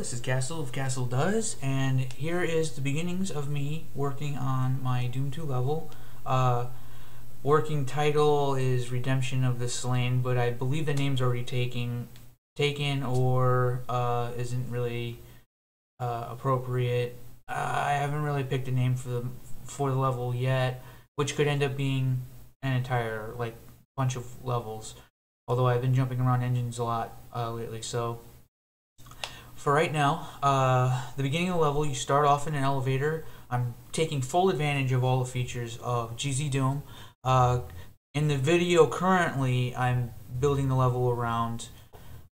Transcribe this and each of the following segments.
this is Castle of Castle Does, and here is the beginnings of me working on my Doom 2 level. Working title is Redemption of the Slain, but I believe the name's already taken or isn't really appropriate. I haven't really picked a name for the level yet, which could end up being an entire bunch of levels. Although I've been jumping around engines a lot lately, so. For right now, the beginning of the level, you start off in an elevator. I'm taking full advantage of all the features of GZ Doom. In the video currently, I'm building the level around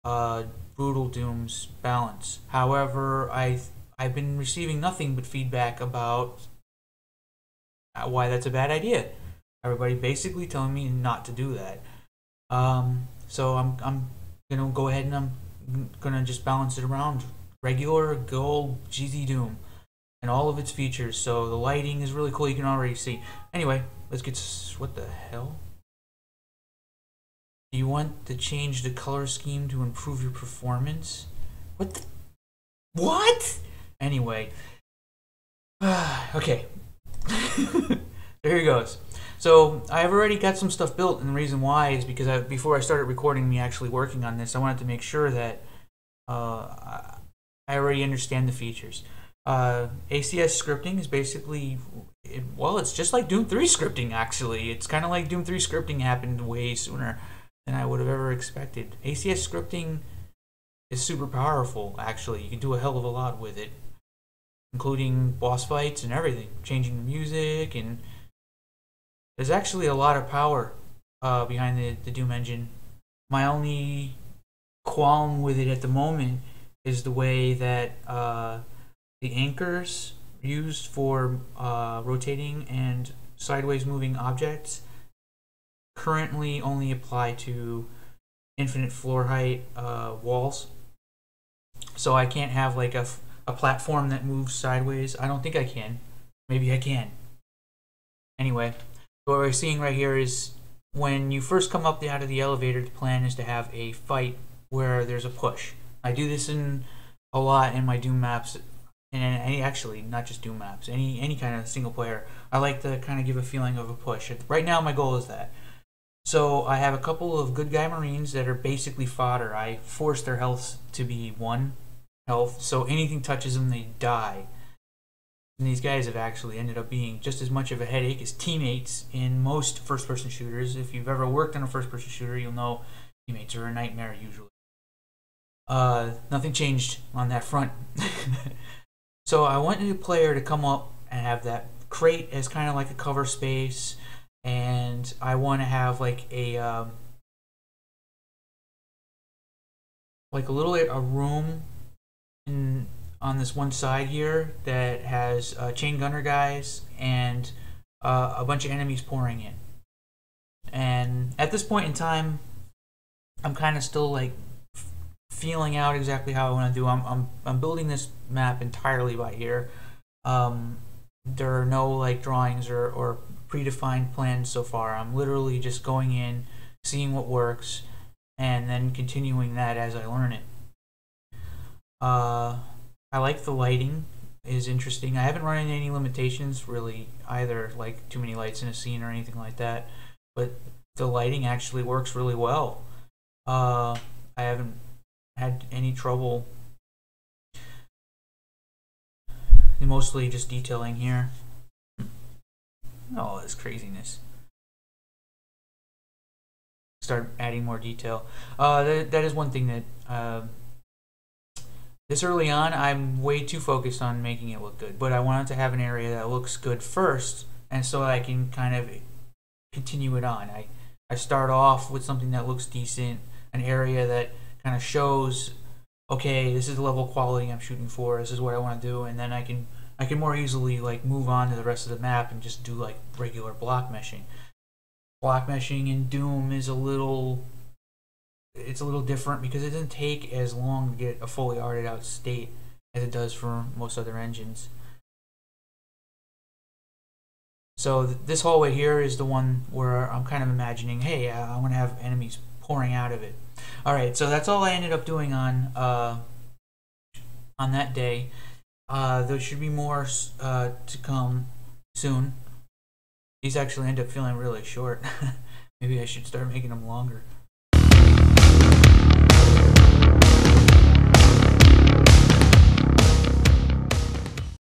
Brutal Doom's balance. However, I've been receiving nothing but feedback about why that's a bad idea. Everybody basically telling me not to do that. So I'm gonna go ahead and I'm gonna just balance it around regular gold GZ Doom and all of its features. So the lighting is really cool, you can already see. Anyway, let's get. What the hell? Do you want to change the color scheme to improve your performance? What? Anyway. Okay. There he goes. So I've already got some stuff built, and the reason why is because before I started recording me actually working on this, I wanted to make sure that I already understand the features. ACS scripting is basically, it's just like Doom 3 scripting actually. It's kind of like Doom 3 scripting happened way sooner than I would have ever expected. ACS scripting is super powerful actually. You can do a hell of a lot with it, including boss fights and everything, changing the music, and there's actually a lot of power behind the Doom engine. My only qualm with it at the moment is the way that the anchors used for rotating and sideways moving objects currently only apply to infinite floor height walls. So I can't have like a platform that moves sideways. I don't think I can. Maybe I can. Anyway. What we're seeing right here is when you first come up out of the elevator, the plan is to have a fight where there's a push. I do this a lot in my Doom maps, and actually not just Doom maps, any kind of single player. I like to kind of give a feeling of a push. Right now my goal is that. So I have a couple of good guy Marines that are basically fodder. I force their health to be 1 health, so anything touches them, they die. And these guys have actually ended up being just as much of a headache as teammates in most first-person shooters. If you've ever worked on a first-person shooter, you'll know teammates are a nightmare usually. Nothing changed on that front. So I wanted a player to come up and have that crate as kind of like a cover space, and I want to have like a room on this one side here that has chain gunner guys and a bunch of enemies pouring in. And at this point in time, I'm kind of still like feeling out exactly how I want to do. I'm building this map entirely by ear. There are no like drawings or predefined plans so far. I'm literally just going in, seeing what works, and then continuing that as I learn it. I like the lighting is interesting. I haven't run into any limitations really either, like too many lights in a scene or anything like that, but the lighting actually works really well. I haven't had any trouble. Mostly just detailing here. Oh, this craziness. Start adding more detail. That is one thing that this early on, I'm way too focused on making it look good, but I wanted to have an area that looks good first, and so I can kind of continue it on. I start off with something that looks decent, an area that kind of shows, okay, this is the level of quality I'm shooting for, this is what I want to do, and then I can more easily like move on to the rest of the map and just do like regular block meshing. Block meshing in Doom is a little different because it doesn't take as long to get a fully arted out state as it does for most other engines. So this hallway here is the one where I'm kind of imagining, hey, I want to have enemies pouring out of it. Alright, so that's all I ended up doing on on that day. There should be more to come soon. These actually end up feeling really short. Maybe I should start making them longer.